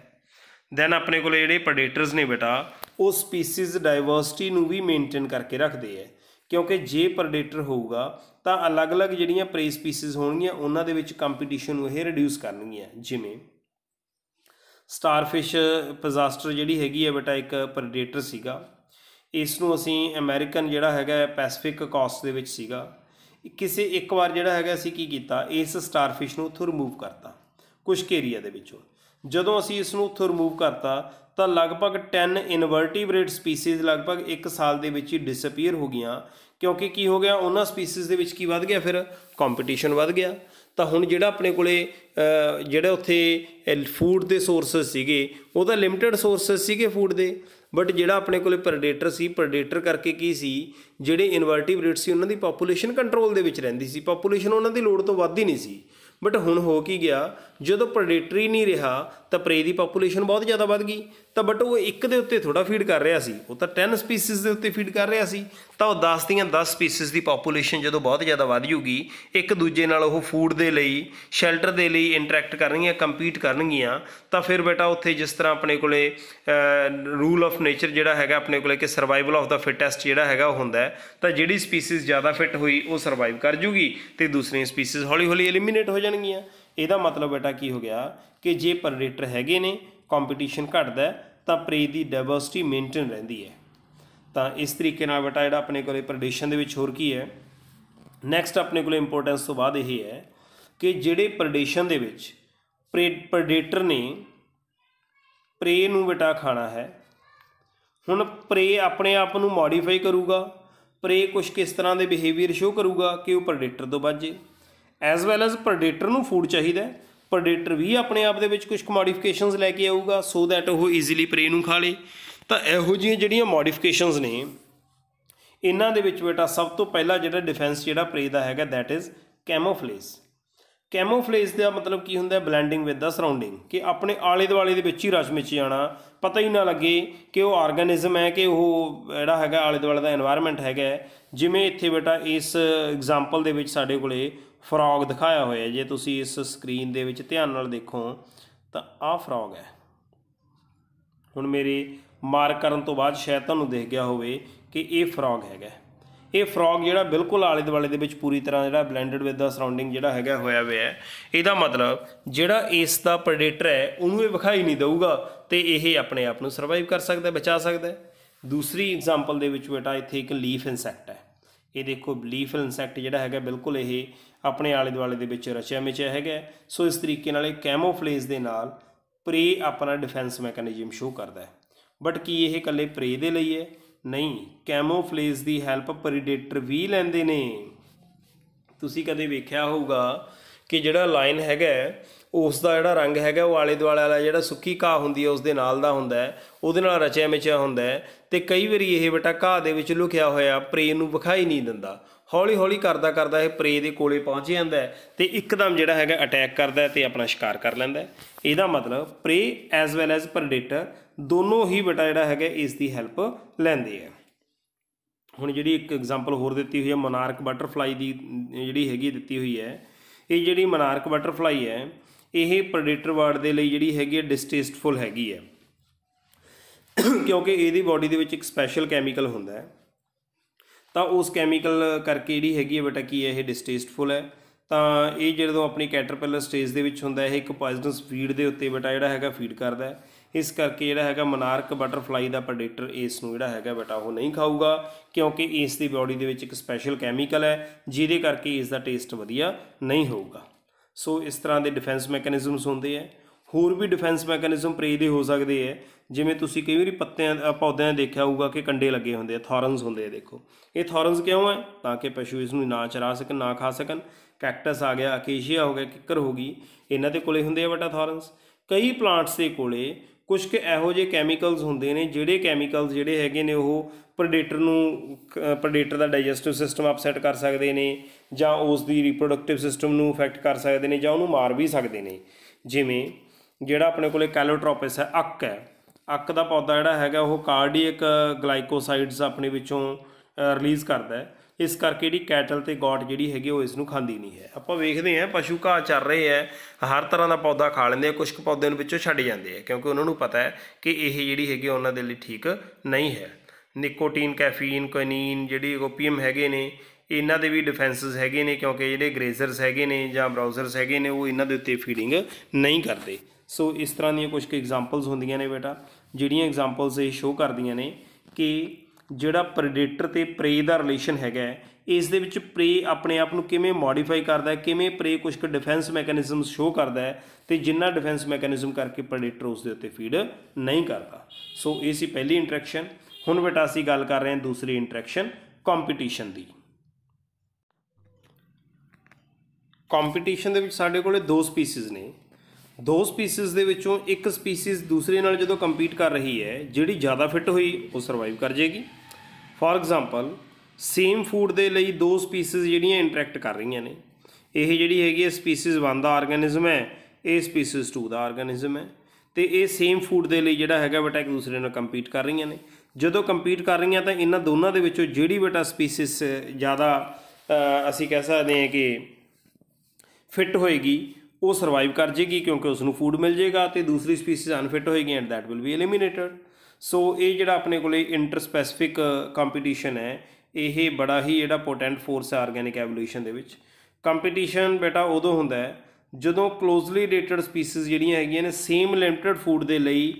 ਦੈਨ ਆਪਣੇ ਕੋਲ ਜਿਹੜੇ ਪ੍ਰੈਡੇਟਰਸ ਨੇ ਬੇਟਾ, ਉਹ ਸਪੀਸੀਜ਼ ਡਾਇਵਰਸਿਟੀ ਨੂੰ ਵੀ ਮੇਨਟੇਨ ਕਰਕੇ ਰੱਖਦੇ ਹੈ, ਕਿਉਂਕਿ ਜੇ ਪ੍ਰੈਡੇਟਰ ਹੋਊਗਾ ਤਾਂ ਅਲੱਗ-ਅਲੱਗ ਜਿਹੜੀਆਂ ਪ੍ਰੇ ਸਪੀਸੀਜ਼ ਹੋਣਗੀਆਂ ਉਹਨਾਂ ਦੇ ਵਿੱਚ ਕੰਪੀਟੀਸ਼ਨ ਨੂੰ ਇਹ ਰਿਡਿਊਸ ਕਰਨਗੀਆਂ। ਜਿਵੇਂ ਸਟਾਰਫਿਸ਼ ਪਜ਼ਾਸਟਰ ਜਿਹੜੀ ਹੈਗੀ ਹੈ ਬੇਟਾ, ਇੱਕ ਪ੍ਰੈਡੇਟਰ ਸੀਗਾ। ਇਸ ਨੂੰ ਅਸੀਂ ਅਮਰੀਕਨ ਜਿਹੜਾ ਹੈਗਾ ਪੈਸੀਫਿਕ ਕੋਸਟ ਦੇ ਵਿੱਚ ਸੀਗਾ। ਕਿਸੇ ਇੱਕ ਵਾਰ ਜਿਹੜਾ ਹੈਗਾ ਅਸੀਂ ਕੀ ਕੀਤਾ, ਇਸ ਸਟਾਰਫਿਸ਼ ਨੂੰ ਉੱਥੋਂ ਰਿਮੂਵ ਕਰਤਾ ਕੁਛ ਏਰੀਆ ਦੇ ਵਿੱਚੋਂ। ਜਦੋਂ ਅਸੀਂ ਇਸ ਨੂੰ ਉੱਥੋਂ ਰਿਮੂਵ ਕਰਤਾ ਤਾਂ ਲਗਭਗ 10 ਇਨਵਰਟੀਬਰੇਟ ਸਪੀਸੀਜ਼ ਲਗਭਗ 1 ਸਾਲ ਦੇ ਵਿੱਚ ਹੀ ਡਿਸਅਪੀਅਰ ਹੋ ਗਈਆਂ, ਕਿਉਂਕਿ ਕੀ ਹੋ ਗਿਆ, ਉਹਨਾਂ ਸਪੀਸੀਜ਼ ਦੇ ਵਿੱਚ ਕੀ ਵੱਧ ਗਿਆ, ਫਿਰ ਕੰਪੀਟੀਸ਼ਨ ਵੱਧ ਗਿਆ। ਤਾਂ ਹੁਣ ਜਿਹੜਾ ਆਪਣੇ ਕੋਲੇ ਜਿਹੜੇ ਉੱਥੇ ਫੂਡ ਦੇ ਸੋਰਸਸ ਸੀਗੇ, ਉਹ ਤਾਂ ਲਿਮਿਟਡ ਸੋਰਸਸ ਸੀਗੇ ਫੂਡ ਦੇ, ਬਟ ਜਿਹੜਾ ਆਪਣੇ ਕੋਲੇ ਪ੍ਰੈਡੇਟਰ ਸੀ, ਪ੍ਰੈਡੇਟਰ ਕਰਕੇ ਕੀ ਸੀ, ਜਿਹੜੇ ਇਨਵਰਟੀਬਰੇਟ ਸੀ ਉਹਨਾਂ ਦੀ ਪਾਪੂਲੇਸ਼ਨ ਕੰਟਰੋਲ ਦੇ ਵਿੱਚ ਰਹਿੰਦੀ ਸੀ, ਪਾਪੂਲੇਸ਼ਨ ਉਹਨਾਂ ਦੀ ਲੋੜ ਤੋਂ ਵੱਧ ਹੀ ਨਹੀਂ ਸੀ। ਬਟ ਹੁਣ ਹੋ ਕੀ ਗਿਆ, ਜਦੋਂ ਪ੍ਰੈਡੇਟਰ ਹੀ ਨਹੀਂ ਰਿਹਾ ਤਾਂ ਪ੍ਰੇ ਦੀ ਪਾਪੂਲੇਸ਼ਨ ਬਹੁਤ ਜ਼ਿਆਦਾ ਵੱਧ ਗਈ। ਤਾਂ ਬਟ ਉਹ ਇੱਕ ਦੇ ਉੱਤੇ ਥੋੜ੍ਹਾ ਫੀਡ ਕਰ ਰਿਹਾ ਸੀ, ਉਹ ਤਾਂ 10 ਸਪੀਸੀਜ਼ ਦੇ ਉੱਤੇ ਫੀਡ ਕਰ ਰਿਹਾ ਸੀ। ਤਾਂ ਉਹ 10 ਦੀਆਂ 10 ਸਪੀਸੀਜ਼ ਦੀ ਪਾਪੂਲੇਸ਼ਨ ਜਦੋਂ ਬਹੁਤ ਜ਼ਿਆਦਾ ਵੱਧ ਜੂਗੀ, ਇੱਕ ਦੂਜੇ ਨਾਲ ਉਹ ਫੂਡ ਦੇ ਲਈ, ਸ਼ੈਲਟਰ ਦੇ ਲਈ ਇੰਟਰੈਕਟ ਕਰਨਗੀਆਂ, ਕੰਪੀਟ ਕਰਨਗੀਆਂ। ਤਾਂ ਫਿਰ ਬੇਟਾ ਉੱਥੇ ਜਿਸ ਤਰ੍ਹਾਂ ਆਪਣੇ ਕੋਲੇ ਰੂਲ ਆਫ ਨੇਚਰ ਜਿਹੜਾ ਹੈਗਾ ਆਪਣੇ ਕੋਲੇ ਕਿ ਸਰਵਾਈਵਲ ਆਫ ਦਾ ਫਿਟੈਸਟ ਜਿਹੜਾ ਹੈਗਾ ਉਹ ਹੁੰਦਾ ਹੈ। ਤਾਂ ਜਿਹੜੀ ਸਪੀਸੀਜ਼ ਜ਼ਿਆਦਾ ਫਿੱਟ ਹੋਈ ਉਹ ਸਰਵਾਈਵ ਕਰ ਜੂਗੀ ਅਤੇ ਦੂਸਰੀਆਂ ਸਪੀਸੀਜ਼ ਹੌਲੀ ਹੌਲੀ ਐਲੀਮੀਨੇਟ ਹੋ ਜਾਣਗੀਆਂ। ਇਹਦਾ ਮਤਲਬ ਬੇਟਾ ਕੀ ਹੋ ਗਿਆ ਕਿ ਜੇ ਪ੍ਰੈਡੇਟਰ ਹੈਗੇ ਨੇ, ਕੰਪੀਟੀਸ਼ਨ ਘਟਦਾ, ਤਾਂ ਪ੍ਰੇ ਦੀ ਡਾਇਵਰਸਿਟੀ ਮੇਨਟੇਨ ਰਹਿੰਦੀ ਹੈ। ਤਾਂ ਇਸ ਤਰੀਕੇ ਨਾਲ ਬੇਟਾ ਜਿਹੜਾ ਆਪਣੇ ਕੋਲੇ ਪ੍ਰੈਡੇਸ਼ਨ ਦੇ ਵਿੱਚ ਹੋਰ ਕੀ ਹੈ, ਨੈਕਸਟ ਆਪਣੇ ਕੋਲੇ ਇੰਪੋਰਟੈਂਸ ਤੋਂ ਬਾਅਦ ਇਹ ਹੈ ਕਿ ਜਿਹੜੇ ਪ੍ਰੈਡੇਸ਼ਨ ਦੇ ਵਿੱਚ ਪ੍ਰੈਡੇਟਰ ਨੇ ਪ੍ਰੇ ਨੂੰ ਬੇਟਾ ਖਾਣਾ ਹੈ। ਹੁਣ ਪ੍ਰੇ ਆਪਣੇ ਆਪ ਨੂੰ ਮੋਡੀਫਾਈ ਕਰੂਗਾ, ਪ੍ਰੇ ਕੁਛ ਕਿਸ ਤਰ੍ਹਾਂ ਦੇ ਬਿਹੇਵੀਅਰ ਸ਼ੋ ਕਰੂਗਾ ਕਿ ਉਹ ਪ੍ਰੈਡੇਟਰ ਤੋਂ ਬਚੇ, ਐਜ਼ ਵੈਲ ਐਜ਼ ਪ੍ਰੈਡੇਟਰ ਨੂੰ ਫੂਡ ਚਾਹੀਦਾ, ਪ੍ਰੈਡੇਟਰ ਵੀ ਆਪਣੇ ਆਪ ਦੇ ਵਿੱਚ ਕੁਛ ਮੋਡੀਫਿਕੇਸ਼ਨਸ ਲੈ ਕੇ ਆਊਗਾ ਸੋ ਦੈਟ ਉਹ ਈਜ਼ੀਲੀ ਪ੍ਰੇ ਨੂੰ ਖਾ ਲੇ। ਤਾਂ ਇਹੋ ਜਿਹੀਆਂ ਜਿਹੜੀਆਂ ਮੋਡੀਫਿਕੇਸ਼ਨਸ ਨੇ, ਇਹਨਾਂ ਦੇ ਵਿੱਚ ਬੇਟਾ ਸਭ ਤੋਂ ਪਹਿਲਾ ਜਿਹੜਾ ਡਿਫੈਂਸ ਜਿਹੜਾ ਪ੍ਰੇ ਦਾ ਹੈਗਾ, ਦੈਟ ਇਜ਼ ਕੈਮੋਫਲੇਜ। ਕੈਮੋਫਲੇਜ ਦਾ ਮਤਲਬ ਕੀ ਹੁੰਦਾ, ਬਲੈਂਡਿੰਗ ਵਿਦ ਦਾ ਸਰਾਊਂਡਿੰਗ, ਕਿ ਆਪਣੇ ਆਲੇ ਦੁਆਲੇ ਦੇ ਵਿੱਚ ਹੀ ਰਚ ਮਿਚ ਜਾਣਾ, ਪਤਾ ਹੀ ਨਾ ਲੱਗੇ ਕਿ ਉਹ ਆਰਗੈਨਿਜ਼ਮ ਹੈ ਕਿ ਉਹ ਜਿਹੜਾ ਹੈਗਾ ਆਲੇ ਦੁਆਲੇ ਦਾ ਐਨਵਾਇਰਮੈਂਟ ਹੈਗਾ। ਜਿਵੇਂ ਇੱਥੇ ਬੇਟਾ ਇਸ ਐਗਜ਼ਾਮਪਲ ਦੇ ਵਿੱਚ ਸਾਡੇ ਕੋਲੇ ਫਰੋਗ ਦਿਖਾਇਆ ਹੋਇਆ, ਜੇ ਤੁਸੀਂ ਇਸ ਸਕਰੀਨ ਦੇ ਵਿੱਚ ਧਿਆਨ ਨਾਲ ਦੇਖੋ ਤਾਂ ਆਹ ਫਰੋਗ ਹੈ। ਹੁਣ ਮੇਰੇ ਮਾਰਕ ਕਰਨ ਤੋਂ ਬਾਅਦ ਸ਼ਾਇਦ ਤੁਹਾਨੂੰ ਦਿਖ ਗਿਆ ਹੋਵੇ ਕਿ ਇਹ ਫਰੋਗ ਹੈਗਾ। ਇਹ ਫਰੋਗ ਜਿਹੜਾ ਬਿਲਕੁਲ ਆਲੇ ਦੁਆਲੇ ਦੇ ਵਿੱਚ ਪੂਰੀ ਤਰ੍ਹਾਂ ਜਿਹੜਾ ਬਲੈਂਡਡ ਵਿਦ ਦਾ ਸਰਾਊਂਡਿੰਗ ਜਿਹੜਾ ਹੈਗਾ ਹੋਇਆ ਹੋਇਆ। ਇਹਦਾ ਮਤਲਬ ਜਿਹੜਾ ਇਸ ਦਾ ਪ੍ਰੈਡੇਟਰ ਹੈ ਉਹਨੂੰ ਇਹ ਵਿਖਾਈ ਨਹੀਂ ਦਊਗਾ ਅਤੇ ਇਹ ਆਪਣੇ ਆਪ ਨੂੰ ਸਰਵਾਈਵ ਕਰ ਸਕਦਾ, ਬਚਾ ਸਕਦਾ। ਦੂਸਰੀ ਐਗਜ਼ਾਮਪਲ ਦੇ ਵਿੱਚ ਬੇਟਾ ਇੱਥੇ ਇੱਕ ਲੀਫ ਇਨਸੈਕਟ ਹੈ। ਇਹ ਦੇਖੋ ਲੀਫ ਇਨਸੈਕਟ ਜਿਹੜਾ ਹੈਗਾ ਬਿਲਕੁਲ ਇਹ ਆਪਣੇ ਆਲੇ ਦੁਆਲੇ ਦੇ ਵਿੱਚ ਰਚਿਆ ਮਿਚਿਆ ਹੈਗਾ। ਸੋ ਇਸ ਤਰੀਕੇ ਨਾਲ ਇਹ ਕੈਮੋਫਲੇਜ ਦੇ ਨਾਲ ਪ੍ਰੇ ਆਪਣਾ ਡਿਫੈਂਸ ਮੈਕੈਨਿਜ਼ਮ ਸ਼ੋ ਕਰਦਾ ਹੈ। ਬਟ ਕੀ ਇਹ ਇਕੱਲੇ ਪ੍ਰੇ ਦੇ ਲਈ ਹੈ? ਨਹੀਂ, ਕੈਮੋਫਲੇਜ ਦੀ ਹੈਲਪ ਪ੍ਰੈਡੇਟਰ ਵੀ ਲੈਂਦੇ ਨੇ। ਤੁਸੀਂ ਕਦੇ ਵੇਖਿਆ ਹੋਊਗਾ ਕਿ ਜਿਹੜਾ ਲਾਇਨ ਹੈਗਾ ਉਸ ਦਾ ਜਿਹੜਾ ਰੰਗ ਹੈਗਾ ਉਹ ਆਲੇ ਦੁਆਲੇ ਵਾਲਾ ਜਿਹੜਾ ਸੁੱਕੀ ਘਾਹ ਹੁੰਦੀ ਹੈ ਉਸ ਦੇ ਨਾਲ ਦਾ ਹੁੰਦਾ ਹੈ, ਉਹਦੇ ਨਾਲ ਰਚਿਆ ਮਿਚਿਆ ਹੁੰਦਾ ਹੈ। ਅਤੇ ਕਈ ਵਾਰੀ ਇਹ ਬੇਟਾ ਘਾਹ ਦੇ ਵਿੱਚ ਲੁਕਿਆ ਹੋਇਆ ਪ੍ਰੇ ਨੂੰ ਵਿਖਾਈ ਨਹੀਂ ਦਿੰਦਾ। ਹੌਲੀ ਹੌਲੀ ਕਰਦਾ ਕਰਦਾ ਇਹ ਪ੍ਰੇ ਦੇ ਕੋਲੇ ਪਹੁੰਚ ਜਾਂਦਾ ਅਤੇ ਇੱਕਦਮ ਜਿਹੜਾ ਹੈਗਾ ਅਟੈਕ ਕਰਦਾ ਅਤੇ ਆਪਣਾ ਸ਼ਿਕਾਰ ਕਰ ਲੈਂਦਾ। ਇਹਦਾ ਮਤਲਬ ਪ੍ਰੇ ਐਜ਼ ਵੈਲ ਐਜ਼ ਪ੍ਰੈਡੇਟਰ ਦੋਨੋਂ ਹੀ ਬੇਟਾ ਜਿਹੜਾ ਹੈਗਾ ਇਸ ਦੀ ਹੈਲਪ ਲੈਂਦੇ ਹੈ। ਹੁਣ ਜਿਹੜੀ ਇੱਕ ਐਗਜ਼ਾਮਪਲ ਹੋਰ ਦਿੱਤੀ ਹੋਈ ਹੈ ਮੋਨਾਰਕ ਬਟਰਫਲਾਈ ਦੀ, ਜਿਹੜੀ ਹੈਗੀ ਦਿੱਤੀ ਹੋਈ ਹੈ। ਇਹ ਜਿਹੜੀ ਮੋਨਾਰਕ ਬਟਰਫਲਾਈ ਹੈ ਇਹ ਪ੍ਰੈਡੇਟਰ ਵਰਡ ਦੇ ਲਈ ਜਿਹੜੀ ਹੈਗੀ ਹੈ ਡਿਸਟੇਸਟਫੁਲ ਹੈਗੀ ਹੈ, ਕਿਉਂਕਿ ਇਹਦੀ ਬਾਡੀ ਦੇ ਵਿੱਚ ਇੱਕ ਸਪੈਸ਼ਲ ਕੈਮੀਕਲ ਹੁੰਦਾ ਹੈ। ਤਾਂ ਉਸ ਕੈਮੀਕਲ ਕਰਕੇ ਜਿਹੜੀ ਹੈਗੀ ਹੈ ਬੇਟਾ ਕੀ ਹੈ, ਇਹ ਡਿਸਟੇਸਟਫੁਲ ਹੈ। ਤਾਂ ਇਹ ਜਦੋਂ ਆਪਣੀ ਕੈਟਰਪਿਲਰ ਸਟੇਜ ਦੇ ਵਿੱਚ ਹੁੰਦਾ ਇਹ ਇੱਕ ਪੋਇਜ਼ਨਸ ਫੀਡ ਦੇ ਉੱਤੇ ਬੇਟਾ ਜਿਹੜਾ ਹੈਗਾ ਫੀਡ ਕਰਦਾ। ਇਸ ਕਰਕੇ ਜਿਹੜਾ ਹੈਗਾ ਮੋਨਾਰਕ ਬਟਰਫਲਾਈ ਦਾ ਪ੍ਰੈਡੇਟਰ ਇਸ ਨੂੰ ਜਿਹੜਾ ਹੈਗਾ ਬੇਟਾ ਉਹ ਨਹੀਂ ਖਾਊਗਾ, ਕਿਉਂਕਿ ਇਸ ਦੀ ਬਾਡੀ ਦੇ ਵਿੱਚ ਇੱਕ ਸਪੈਸ਼ਲ ਕੈਮੀਕਲ ਹੈ ਜਿਹਦੇ ਕਰਕੇ ਇਸ ਦਾ ਟੇਸਟ ਵਧੀਆ ਨਹੀਂ ਹੋਊਗਾ। ਸੋ ਇਸ ਤਰ੍ਹਾਂ ਦੇ ਡਿਫੈਂਸ ਮੈਕੈਨਿਜ਼ਮਸ ਹੁੰਦੇ ਹੈ। ਹੋਰ ਵੀ ਡਿਫੈਂਸ ਮੈਕੈਨਿਜ਼ਮ ਪ੍ਰੇ ਦੇ ਹੋ ਸਕਦੇ ਹੈ, ਜਿਵੇਂ ਤੁਸੀਂ ਕਈ ਵਾਰੀ ਪੌਦਿਆਂ ਦੇਖਿਆ ਹੋਊਗਾ ਕਿ ਕੰਡੇ ਲੱਗੇ ਹੁੰਦੇ ਆ, ਥੋਰਨਸ ਹੁੰਦੇ ਆ। ਦੇਖੋ ਇਹ ਥੋਰਨਸ ਕਿਉਂ ਹੈ? ਤਾਂ ਕਿ ਪਸ਼ੂ ਇਸ ਨੂੰ ਨਾ ਚਰਾ ਸਕਣ, ਨਾ ਖਾ ਸਕਣ। ਕੈਕਟਸ ਆ ਗਿਆ, ਅਕੇਸ਼ੀਆ ਹੋ ਗਿਆ, ਕਿੱਕਰ ਹੋ ਗਈ, ਇਹਨਾਂ ਦੇ ਕੋਲੇ ਹੁੰਦੇ ਆ ਬੇਟਾ ਥੋਰਨਸ। कई प्लांट्स के कोले कुछ क इहो ਜਿਹੇ ਕੈਮੀਕਲਸ ਹੁੰਦੇ ਨੇ ਜਿਹੜੇ ਕੈਮੀਕਲਸ ਜਿਹੜੇ ਹੈਗੇ ਨੇ ਉਹ ਪ੍ਰੈਡੇਟਰ ਦਾ ਡਾਈਜੈਸਟਿਵ ਸਿਸਟਮ ਅਪਸੈਟ ਕਰ ਸਕਦੇ ਨੇ ਜਾਂ ਉਸ ਦੀ ਰੀਪਰੋਡਕਟਿਵ ਸਿਸਟਮ ਨੂੰ ਇਫੈਕਟ ਕਰ ਸਕਦੇ ਨੇ ਜਾਂ ਉਹਨੂੰ ਮਾਰ ਵੀ ਸਕਦੇ ਨੇ। ਜਿਵੇਂ ਜਿਹੜਾ ਆਪਣੇ ਕੋਲੇ ਕੈਲੋਟ੍ਰੋਪਿਸ ਹੈ, ਅੱਕ ਹੈ, ਅੱਕ ਦਾ ਪੌਦਾ ਜਿਹੜਾ ਹੈਗਾ ਉਹ ਕਾਰਡੀਅਕ ਗਲਾਈਕੋਸਾਈਡਸ ਆਪਣੇ ਵਿੱਚੋਂ ਰਿਲੀਜ਼ ਕਰਦਾ ਹੈ। इस करके जी कैटल तो गौट जी हैगी वो इसनों खाती नहीं है। आप वेखते हैं पशु घाह चर रहे हैं, हर तरह का पौधा खा लेंगे, कुछ पौधे पिछों छड्ड जाते हैं क्योंकि उन्होंने पता है कि यह जी हैगी उन्होंने लिए ठीक नहीं है। निकोटीन, कैफीन, क्विनीन, जी ओपीएम हैगे ने, इन्हों के भी डिफेंसिस हैगे ने क्योंकि जो ग्रेजरस हैगे ने या ब्राउजरस हैगे ने वो इन्हों के उत्ते फीडिंग नहीं करते। सो इस तरह दी कुछ एग्जाम्पल्स होंदियां ने बेटा, जिहड़ियां एग्जाम्पल्स ये शो करदियां ने कि ਜਿਹੜਾ ਪ੍ਰੈਡੇਟਰ ਤੇ ਪ੍ਰੇ ਦਾ ਰਿਲੇਸ਼ਨ ਹੈਗਾ ਇਸ ਦੇ ਵਿੱਚ ਪ੍ਰੇ ਆਪਣੇ ਆਪ ਨੂੰ ਕਿਵੇਂ ਮੋਡੀਫਾਈ ਕਰਦਾ ਹੈ, ਕਿਵੇਂ ਪ੍ਰੇ ਕੁਝ ਕੁ ਡਿਫੈਂਸ ਮੈਕੈਨਿਜ਼ਮ ਸ਼ੋ ਕਰਦਾ ਹੈ ਤੇ ਜਿੰਨਾ ਡਿਫੈਂਸ ਮੈਕੈਨਿਜ਼ਮ ਕਰਕੇ ਪ੍ਰੈਡੇਟਰ ਉਸ ਦੇ ਉੱਤੇ ਫੀਡ ਨਹੀਂ ਕਰਦਾ। ਸੋ ਇਹ ਸੀ ਪਹਿਲੀ ਇੰਟਰੈਕਸ਼ਨ। ਹੁਣ ਬੇਟਾ ਅਸੀਂ ਗੱਲ ਕਰ ਰਹੇ ਹਾਂ ਦੂਸਰੀ ਇੰਟਰੈਕਸ਼ਨ ਕੰਪੀਟੀਸ਼ਨ ਦੀ। ਕੰਪੀਟੀਸ਼ਨ ਦੇ ਵਿੱਚ ਸਾਡੇ ਕੋਲੇ ਦੋ ਸਪੀਸੀਜ਼ ਨੇ। ਦੋ ਸਪੀਸੀਜ਼ ਦੇ ਵਿੱਚੋਂ ਇੱਕ ਸਪੀਸੀਜ਼ ਦੂਸਰੇ ਨਾਲ ਜਦੋਂ ਕੰਪੀਟ ਕਰ ਰਹੀ ਹੈ, ਜਿਹੜੀ ਜ਼ਿਆਦਾ ਫਿੱਟ ਹੋਈ ਉਹ ਸਰਵਾਈਵ ਕਰ ਜਾਏਗੀ। ਫੋਰ ਐਗਜ਼ਾਮਪਲ ਸੇਮ ਫੂਡ ਦੇ ਲਈ ਦੋ ਸਪੀਸੀਜ਼ ਜਿਹੜੀਆਂ ਇੰਟਰੈਕਟ ਕਰ ਰਹੀਆਂ ਨੇ, ਇਹ ਜਿਹੜੀ ਹੈਗੀ ਹੈ ਸਪੀਸੀਜ਼ 1 ਦਾ ਆਰਗੈਨਿਜ਼ਮ ਹੈ, ਇਹ ਸਪੀਸੀਜ਼ 2 ਦਾ ਆਰਗੈਨਿਜ਼ਮ ਹੈ ਤੇ ਇਹ ਸੇਮ ਫੂਡ ਦੇ ਲਈ ਜਿਹੜਾ ਹੈਗਾ ਬੇਟਾ ਇੱਕ ਦੂਸਰੇ ਨਾਲ ਕੰਪੀਟ ਕਰ ਰਹੀਆਂ ਨੇ। ਜਦੋਂ ਕੰਪੀਟ ਕਰ ਰਹੀਆਂ ਤਾਂ ਇਹਨਾਂ ਦੋਨਾਂ ਦੇ ਵਿੱਚੋਂ ਜਿਹੜੀ ਬੇਟਾ ਸਪੀਸੀਜ਼ ਜ਼ਿਆਦਾ ਅਸੀਂ ਕਹਿ ਸਕਦੇ ਹਾਂ ਕਿ ਫਿੱਟ ਹੋਏਗੀ ਉਹ ਸਰਵਾਈਵ ਕਰ ਜਾਏਗੀ ਕਿਉਂਕਿ ਉਸਨੂੰ ਫੂਡ ਮਿਲ ਜਾਏਗਾ ਤੇ ਦੂਸਰੀ ਸਪੀਸੀਜ਼ ਅਨਫਿਟ ਹੋਏਗੀ ਐਂਡ ਦੈਟ ਵਿਲ ਬੀ ਐਲੀਮੀਨੇਟਡ। ਸੋ ਇਹ ਜਿਹੜਾ ਆਪਣੇ ਕੋਲੇ ਇੰਟਰ ਸਪੈਸੀਫਿਕ ਕੰਪੀਟੀਸ਼ਨ ਹੈ ਇਹ ਬੜਾ ਹੀ ਜਿਹੜਾ ਪੋਟੈਂਟ ਫੋਰਸ ਹੈ ਆਰਗੈਨਿਕ ਐਵੋਲਿਊਸ਼ਨ ਦੇ ਵਿੱਚ। ਕੰਪੀਟੀਸ਼ਨ ਬੇਟਾ ਉਦੋਂ ਹੁੰਦਾ ਹੈ ਜਦੋਂ ਕਲੋਜ਼ਲੀ ਰਿਲੇਟਡ ਸਪੀਸੀਜ਼ ਜਿਹੜੀਆਂ ਹੈਗੀਆਂ ਨੇ ਸੇਮ ਲਿਮਟਿਡ ਫੂਡ ਦੇ ਲਈ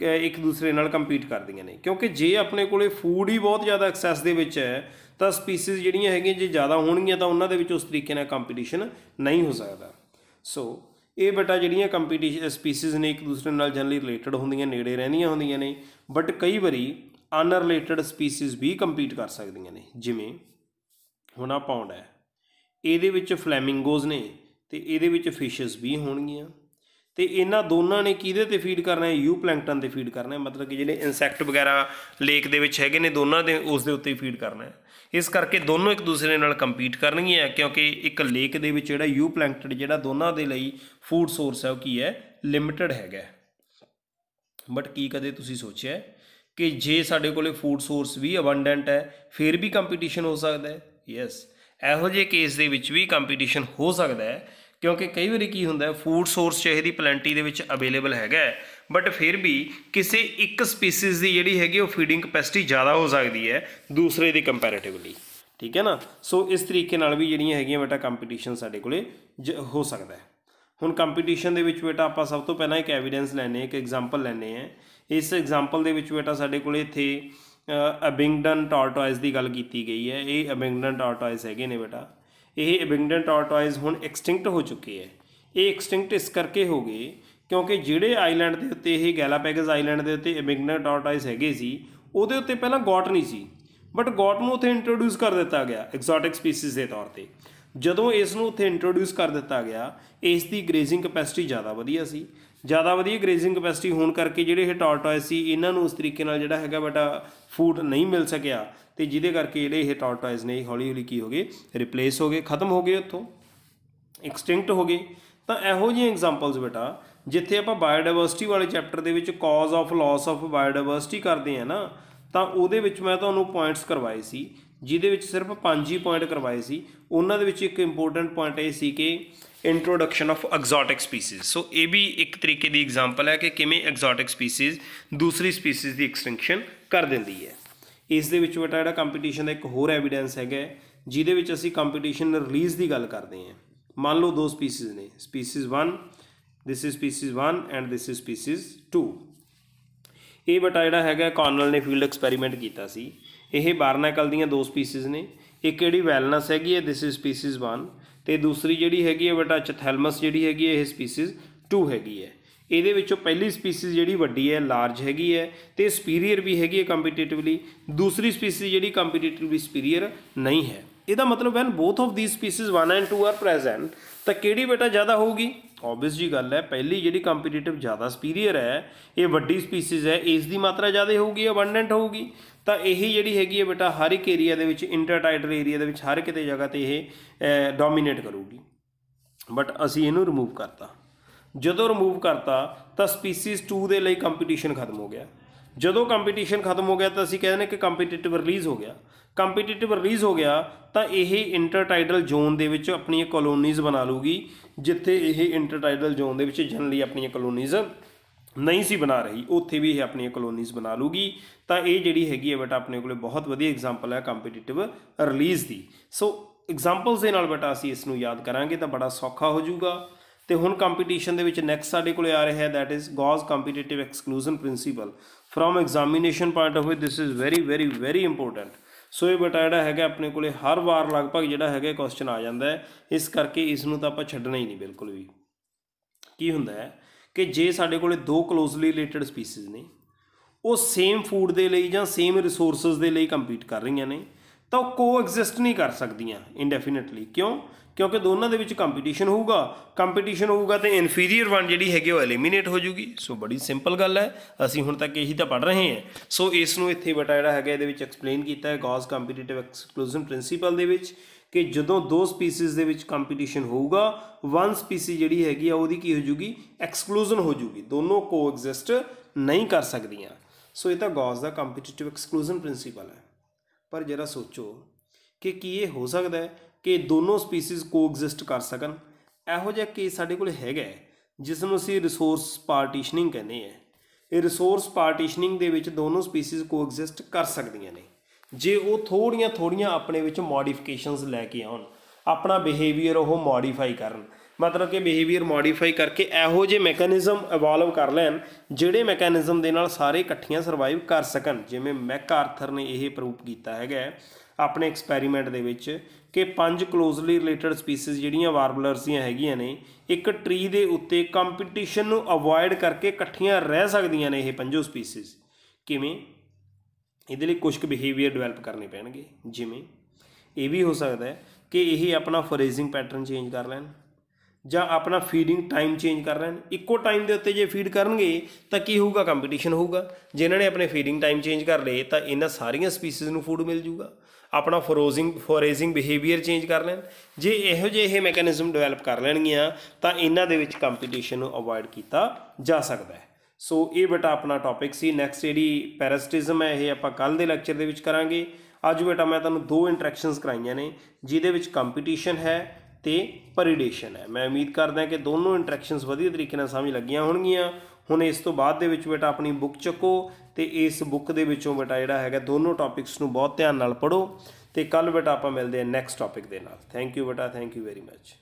ਇੱਕ ਦੂਸਰੇ ਨਾਲ ਕੰਪੀਟ ਕਰਦੀਆਂ ਨੇ, ਕਿਉਂਕਿ ਜੇ ਆਪਣੇ ਕੋਲੇ ਫੂਡ ਹੀ ਬਹੁਤ ਜ਼ਿਆਦਾ ਐਕਸੈਸ ਦੇ ਵਿੱਚ ਹੈ ਤਾਂ ਸਪੀਸੀਜ਼ ਜਿਹੜੀਆਂ ਹੈਗੀਆਂ ਜੇ ਜ਼ਿਆਦਾ ਹੋਣਗੀਆਂ ਤਾਂ ਉਹਨਾਂ ਦੇ ਵਿੱਚ ਉਸ ਤਰੀਕੇ ਨਾਲ ਕੰਪੀਟੀਸ਼ਨ ਨਹੀਂ ਹੋ ਸਕਦਾ। ਸੋ ਇਹ ਬੇਟਾ ਜਿਹੜੀਆਂ ਕੰਪੀਟੀਸ਼ਨ ਸਪੀਸੀਜ਼ ਨੇ ਇੱਕ ਦੂਸਰੇ ਨਾਲ ਜਨਰਲੀ ਰਿਲੇਟਡ ਹੁੰਦੀਆਂ, ਨੇੜੇ ਰਹਿੰਦੀਆਂ ਹੁੰਦੀਆਂ ਨੇ, ਬਟ ਕਈ ਵਾਰੀ ਅਨਰਿਲੇਟਡ ਸਪੀਸੀਜ਼ ਵੀ ਕੰਪੀਟ ਕਰ ਸਕਦੀਆਂ ਨੇ। ਜਿਵੇਂ ਹੁਣ ਆਹ ਪੌਂਡ ਹੈ, ਇਹਦੇ ਵਿੱਚ ਫਲੈਮਿੰਗੋਜ਼ ਨੇ ਤੇ ਇਹਦੇ ਵਿੱਚ ਫਿਸ਼ਸ ਵੀ ਹੋਣਗੀਆਂ ਤੇ ਇਹਨਾਂ ਦੋਨਾਂ ਨੇ ਕਿਹਦੇ ਤੇ ਫੀਡ ਕਰਨਾ ਹੈ? ਯੂ ਪਲੈਂਕਟਨ ਤੇ ਫੀਡ ਕਰਨਾ ਹੈ, ਮਤਲਬ ਕਿ ਜਿਹੜੇ ਇਨਸੈਕਟ ਵਗੈਰਾ ਲੇਕ ਦੇ ਵਿੱਚ ਹੈਗੇ ਨੇ ਦੋਨਾਂ ਦੇ ਉਸ ਦੇ ਉੱਤੇ ਫੀਡ ਕਰਨਾ ਹੈ। ਇਸ ਕਰਕੇ ਦੋਨੋਂ ਇੱਕ ਦੂਸਰੇ ਨਾਲ ਕੰਪੀਟ ਕਰਨਗੀਆਂ ਕਿਉਂਕਿ ਇੱਕ ਲੇਕ ਦੇ ਵਿੱਚ ਜਿਹੜਾ ਯੂ ਪਲੈਂਕਟਨ ਜਿਹੜਾ ਦੋਨਾਂ ਦੇ ਲਈ ਫੂਡ ਸੋਰਸ ਹੈ ਉਹ ਕੀ ਹੈ? ਲਿਮਿਟਡ ਹੈਗਾ। ਬਟ ਕੀ ਕਦੇ ਤੁਸੀਂ ਸੋਚਿਆ ਕਿ ਜੇ ਸਾਡੇ ਕੋਲੇ ਫੂਡ ਸੋਰਸ ਵੀ ਅਬੰਡੈਂਟ ਹੈ ਫਿਰ ਵੀ ਕੰਪੀਟੀਸ਼ਨ ਹੋ ਸਕਦਾ ਹੈ? ਯੈਸ, ਇਹੋ ਜਿਹੇ ਕੇਸ ਦੇ ਵਿੱਚ ਵੀ ਕੰਪੀਟੀਸ਼ਨ ਹੋ ਸਕਦਾ ਹੈ ਕਿਉਂਕਿ ਕਈ ਵਾਰੀ ਕੀ ਹੁੰਦਾ ਫੂਡ ਸੋਰਸ ਚਾਹੇ ਦੀ ਪਲੈਂਟੀ ਦੇ ਵਿੱਚ ਅਵੇਲੇਬਲ ਹੈਗਾ ਬਟ ਫਿਰ ਵੀ ਕਿਸੇ ਇੱਕ ਸਪੀਸੀਜ਼ ਦੀ ਜਿਹੜੀ ਹੈਗੀ ਉਹ ਫੀਡਿੰਗ ਕਪੈਸਿਟੀ ਜ਼ਿਆਦਾ ਹੋ ਸਕਦੀ ਹੈ ਦੂਸਰੇ ਦੀ ਕੰਪੈਰੇਟਿਵਲੀ, ਠੀਕ ਹੈ ਨਾ। ਸੋ ਇਸ ਤਰੀਕੇ ਨਾਲ ਵੀ ਜਿਹੜੀਆਂ ਹੈਗੀਆਂ ਬੇਟਾ ਕੰਪੀਟੀਸ਼ਨ ਸਾਡੇ ਕੋਲੇ ਹੋ ਸਕਦਾ ਹੈ। ਹੁਣ ਕੰਪੀਟੀਸ਼ਨ ਦੇ ਵਿੱਚ ਬੇਟਾ ਆਪਾਂ ਸਭ ਤੋਂ ਪਹਿਲਾਂ ਇੱਕ ਐਵੀਡੈਂਸ ਲੈਂਦੇ, ਇੱਕ ਐਗਜ਼ਾਮਪਲ ਲੈਂਦੇ ਹਾਂ। ਇਸ ਐਗਜ਼ਾਮਪਲ ਦੇ ਵਿੱਚ ਬੇਟਾ ਸਾਡੇ ਕੋਲੇ ਇੱਥੇ ਅਬਿੰਗਡਨ ਟਾਰਟੋਇਜ਼ ਦੀ ਗੱਲ ਕੀਤੀ ਗਈ ਹੈ। ਇਹ ਅਬਿੰਗਡਨ ਟਾਰਟੋਇਜ਼ ਹੈਗੇ ਨੇ ਬੇਟਾ, ਇਹ ਅਬਿੰਗਡਨ ਟਾਰਟੋਇਜ਼ ਹੁਣ ਐਕਸਟਿੰਕਟ ਹੋ ਚੁੱਕੇ ਹੈ। ਇਹ ਐਕਸਟਿੰਕਟ ਇਸ ਕਰਕੇ ਹੋ ਗਏ ਕਿਉਂਕਿ ਜਿਹੜੇ ਆਈਲੈਂਡ ਦੇ ਉੱਤੇ ਇਹ ਗੈਲਾਪੈਗਸ ਆਈਲੈਂਡ ਦੇ ਉੱਤੇ ਅਬਿੰਗਡਨ ਟਾਰਟੋਇਜ਼ ਹੈਗੇ ਸੀ ਉਹਦੇ ਉੱਤੇ ਪਹਿਲਾਂ ਗੌਟ ਨਹੀਂ ਸੀ, ਬਟ ਗੌਟ ਨੂੰ ਉੱਥੇ ਇੰਟਰੋਡਿਊਸ ਕਰ ਦਿੱਤਾ ਗਿਆ ਐਗਜ਼ੋਟਿਕ ਸਪੀਸੀਜ਼ ਦੇ ਤੌਰ 'ਤੇ। ਜਦੋਂ ਇਸ ਨੂੰ ਉੱਥੇ ਇੰਟਰੋਡਿਊਸ ਕਰ ਦਿੱਤਾ ਗਿਆ ਇਸ ਦੀ ਗ੍ਰੇਜ਼ਿੰਗ ਕਪੈਸਿਟੀ ਜ਼ਿਆਦਾ ਵਧੀਆ ਸੀ। ਜ਼ਿਆਦਾ ਵਧੀਆ ਗ੍ਰੇਜ਼ਿੰਗ ਕਪੈਸਿਟੀ ਹੋਣ ਕਰਕੇ ਜਿਹੜੇ ਇਹ ਟਾਰਟੋਇਜ਼ ਸੀ ਇਹਨਾਂ ਨੂੰ ਉਸ ਤਰੀਕੇ ਨਾਲ ਜਿਹੜਾ ਹੈਗਾ ਬੇਟਾ ਫੂਡ ਨਹੀਂ ਮਿਲ ਸਕਿਆ ਅਤੇ ਜਿਹਦੇ ਕਰਕੇ ਜਿਹੜੇ ਇਹ ਟਾਰਟੋਇਜ਼ ਨੇ ਹੌਲੀ ਹੌਲੀ ਕੀ ਹੋ ਗਏ? ਰਿਪਲੇਸ ਹੋ ਗਏ, ਖਤਮ ਹੋ ਗਏ, ਉੱਥੋਂ ਐਕਸਟਿੰਕਟ ਹੋ ਗਏ। ਤਾਂ ਇਹੋ ਜਿਹੀਆਂ ਐਗਜ਼ਾਮਪਲਸ ਬੇਟਾ ਜਿੱਥੇ ਆਪਾਂ ਬਾਇਓਡਾਇਵਰਸਿਟੀ ਵਾਲੇ ਚੈਪਟਰ ਦੇ ਵਿੱਚ cause of loss of biodiversity ਕਰਦੇ ਹਾਂ ਨਾ, ਤਾਂ ਉਹਦੇ ਵਿੱਚ ਮੈਂ ਤੁਹਾਨੂੰ ਪੁਆਇੰਟਸ ਕਰਵਾਏ ਸੀ ਜਿਹਦੇ ਵਿੱਚ ਸਿਰਫ 5 ਹੀ ਪੁਆਇੰਟ ਕਰਵਾਏ ਸੀ। ਉਹਨਾਂ ਦੇ ਵਿੱਚ ਇੱਕ ਇੰਪੋਰਟੈਂਟ ਪੁਆਇੰਟ ਇਹ ਸੀ ਕਿ ਇੰਟਰੋਡਕਸ਼ਨ ਆਫ ਐਗਜ਼ੋਟਿਕ ਸਪੀਸੀਜ਼। ਸੋ ਇਹ ਵੀ ਇੱਕ ਤਰੀਕੇ ਦੀ ਐਗਜ਼ਾਮਪਲ ਹੈ ਕਿ ਕਿਵੇਂ ਐਗਜ਼ੋਟਿਕ ਸਪੀਸੀਜ਼ ਦੂਸਰੀ ਸਪੀਸੀਜ਼ ਦੀ ਐਕਸਟਿੰਕਸ਼ਨ ਕਰ ਦਿੰਦੀ ਹੈ। ਇਸ ਦੇ ਵਿੱਚ ਬੇਟਾ ਜਿਹੜਾ ਕੰਪੀਟੀਸ਼ਨ ਦਾ ਇੱਕ ਹੋਰ ਐਵੀਡੈਂਸ ਹੈਗਾ ਜਿਹਦੇ ਵਿੱਚ ਅਸੀਂ ਕੰਪੀਟੀਸ਼ਨ ਰਿਲੀਜ਼ ਦੀ ਗੱਲ ਕਰਦੇ ਹਾਂ। ਮੰਨ ਲਓ ਦੋ ਸਪੀਸੀਜ਼ ਨੇ, species 1, this is species 1 and this is species 2। ਇਹ ਬੇਟਾ ਜਿਹੜਾ ਹੈਗਾ ਕਾਰਨਲ ਨੇ ਫੀਲਡ ਐਕਸਪੈਰੀਮੈਂਟ ਕੀਤਾ ਸੀ। ਇਹ ਬਾਰਨੈਕਲ ਦੀਆਂ ਦੋ ਸਪੀਸੀਜ਼ ਨੇ, ਇੱਕ ਜਿਹੜੀ ਵੈਲਨਸ ਹੈਗੀ ਹੈ ਦਿਸ ਇਜ਼ ਸਪੀਸੀਜ਼ 1 ਅਤੇ ਦੂਸਰੀ ਜਿਹੜੀ ਹੈਗੀ ਹੈ ਬੇਟਾ ਚਥੈਲਮਸ ਜਿਹੜੀ ਹੈਗੀ ਹੈ ਇਹ ਸਪੀਸੀਜ਼ 2 ਹੈਗੀ ਹੈ। ਇਹਦੇ ਵਿੱਚੋਂ ਪਹਿਲੀ ਸਪੀਸੀਜ਼ ਜਿਹੜੀ ਵੱਡੀ ਹੈ, ਲਾਰਜ ਹੈਗੀ ਹੈ ਅਤੇ ਸੁਪੀਰੀਅਰ ਵੀ ਹੈਗੀ ਹੈ ਕੰਪੀਟੀਟਿਵਲੀ। ਦੂਸਰੀ ਸਪੀਸੀਜ਼ ਜਿਹੜੀ ਕੰਪੀਟੀਟਿਵਲੀ ਸੁਪੀਰੀਅਰ ਨਹੀਂ ਹੈ। ਇਹਦਾ ਮਤਲਬ when both of these species 1 and 2 are present ਤਾਂ ਕਿਹੜੀ ਬੇਟਾ ਜ਼ਿਆਦਾ ਹੋਊਗੀ? ऑबवियस जी गल है, पहली जी कंपीटीटिव ज़्यादा सुपीरीयर है, ये वड्डी स्पीसीज़ है, इसकी मात्रा ज़्यादा होगी, अबंडेंट होगी, तो यही जी हैगी है बेटा हर एक एरिया के इंटरटाइडल एरिया के हर किते जगह पर यह डोमीनेट करूगी। बट असी इनू रिमूव करता, जदों रिमूव करता तो स्पीसीज़ 2 के लिए कंपीटीशन खत्म हो गया। जदों कंपीटीशन खत्म हो गया तो असी कहते हैं कि कंपीटीटिव रिलीज़ हो गया। कंपीटीटिव रिलीज़ हो गया तो यह इंटरटाइडल जोन दे विच अपनी कॉलोनीज़ बना लूगी, जिथे यह intertidal zone they which generally अपनी कॉलोनीज़ नहीं सी बना रही, उत्थे भी यह अपनी कॉलोनीज़ बना लूगी। तो ये जी हैगी है बेटा अपने को बहुत वधिया एग्जाम्पल है कंपीटीटिव रिलीज़ की। सो एग्जाम्पल्स के नाल बेटा असी इसनूं याद करांगे तो बड़ा सौखा हो जाऊगा। तो हुण कंपीटीशन दे विच नैक्सट साडे कोले आ रहा है, that is Gause competitive exclusion principle. From examination point of view this is very very very important. So ये बेटा जिहड़ा हैगा अपने कोले हर बार लगभग जिहड़ा हैगा क्वेश्चन आ जाता है, इस करके इसनूं तां आपां छड्डना ही नहीं बिल्कुल भी। की हुंदा है कि जे साडे कोले 2 क्लोजली रिलेटेड स्पीसीज़ ने, वो सेम फूड के लिए जां सेम रिसोर्सिस के लिए कंपीट कर रही ने, तो को एग्जिस्ट नहीं कर सकदियां इंडेफिनेटली। क्यों? क्योंकि दोनों के विच कंपीटीशन होगा तो इनफीरीयर वन जी हैगी वो एलिमीनेट हो जूगी। सो बड़ी सिंपल गल है, असी हुण तक यही तो पढ़ रहे हैं। सो इसनूं इत्थे बेटा जिहड़ा हैगा इहदे विच एक्सप्लेन किया है गॉस कंपीटीटिव एक्सक्लूजन प्रिंसीपल दे विच कि जदों 2 स्पीसीज़ दे विच कंपीटीशन होगा, वन स्पीसी जिहड़ी हैगी ਉਹਦੀ की हो जूगी एक्सक्लूजन हो जूगी, दोनों को एग्जिस्ट नहीं कर सकदियां। सो ये तो गॉस का कंपीटीटिव एक्सक्लूजन प्रिंसीपल है। पर जरा सोचो कि की ये हो सकता है कि दोनों स्पीसीज़ को एग्जिस्ट कर सकन। ਇਹੋ ਜਿਹਾ केस साडे कोल हैगा जिसनूं असीं रिसोर्स पार्टीशनिंग कहने हैं। ये रिसोर्स पार्टीशनिंग दे विच दोनों स्पीसीज़ को एग्जिस्ट कर सकदियां ने जे वो थोड़ियां अपने विच मॉडिफिकेशनस लैके आउण, अपना बिहेवियर वो मॉडिफाई करन। मतलब कि बिहेवियर मॉडिफाई करके ਇਹੋ ਜਿਹੇ मैकेनिज्म इवॉल्व कर लैन ਜਿਹੜੇ मैकेनिज्म ਦੇ ਨਾਲ ਸਾਰੇ ਇਕੱਠੀਆਂ ਸਰਵਾइव कर सकन। जिवें मैकआर्थर ने यह प्रूव किया है अपने एक्सपैरीमेंट दे विच कि 5 क्लोजली रिलेटेड स्पीसीज़ जिहड़ियां वार्बलर्स दियां हैगियां ने एक ट्री दे उत्ते कंपीटीशन नूं अवॉइड करके इकट्ठियां रह सकदियां ने। ये 5 स्पीसीज़ किवें? ਇਹਦੇ ਲਈ कुछ बिहेवियर डिवेलप करने पैणगे। जिवें ये भी हो सकता है कि यही अपना फोरेजिंग पैटर्न चेंज कर लैन ਜਾਂ अपना फीडिंग टाइम चेंज कर लैन। इक्को टाइम के उत्ते जे फीड करनगे तो की होगा? कंपीटीशन होगा। जिन्होंने अपने फीडिंग टाइम चेंज कर लए तो इन्हां सारियां स्पीसीज़ नूं फूड मिल जूगा। अपना फोरेजिंग बिहेवियर चेंज कर लैन, जे इहो ਜਿਹੇ मैकेनिज्म डिवेलप कर लैणगियां तो इन्हां दे विच कंपीटीशन नूं अवॉइड किया जा सकता है। सो ये बेटा अपना टॉपिक सी। नैक्सट जी पैरासिटिज्म है ये आपां कल दे लैक्चर दे विच करांगे। अज बेटा मैं तुहानूं 2 इंट्रैक्शनस कराइयां ने जिहदे विच कंपीटीशन है तो परिडेशन है। मैं उम्मीद करदा कि दोनों इंट्रैक्शनस वधिया तरीके नाल समझ लगियां होणगियां। हुण इस तो बाद दे विच बेटा अपनी बुक चुको तो इस बुक दे विचों बेटा जिहड़ा हैगा दोनों टॉपिक्स नूं बहुत ध्यान नाल पढ़ो। तो कल बेटा आपां मिलदे हां नैक्सट टॉपिक दे नाल। थैंक यू बेटा, थैंक यू वेरी मच।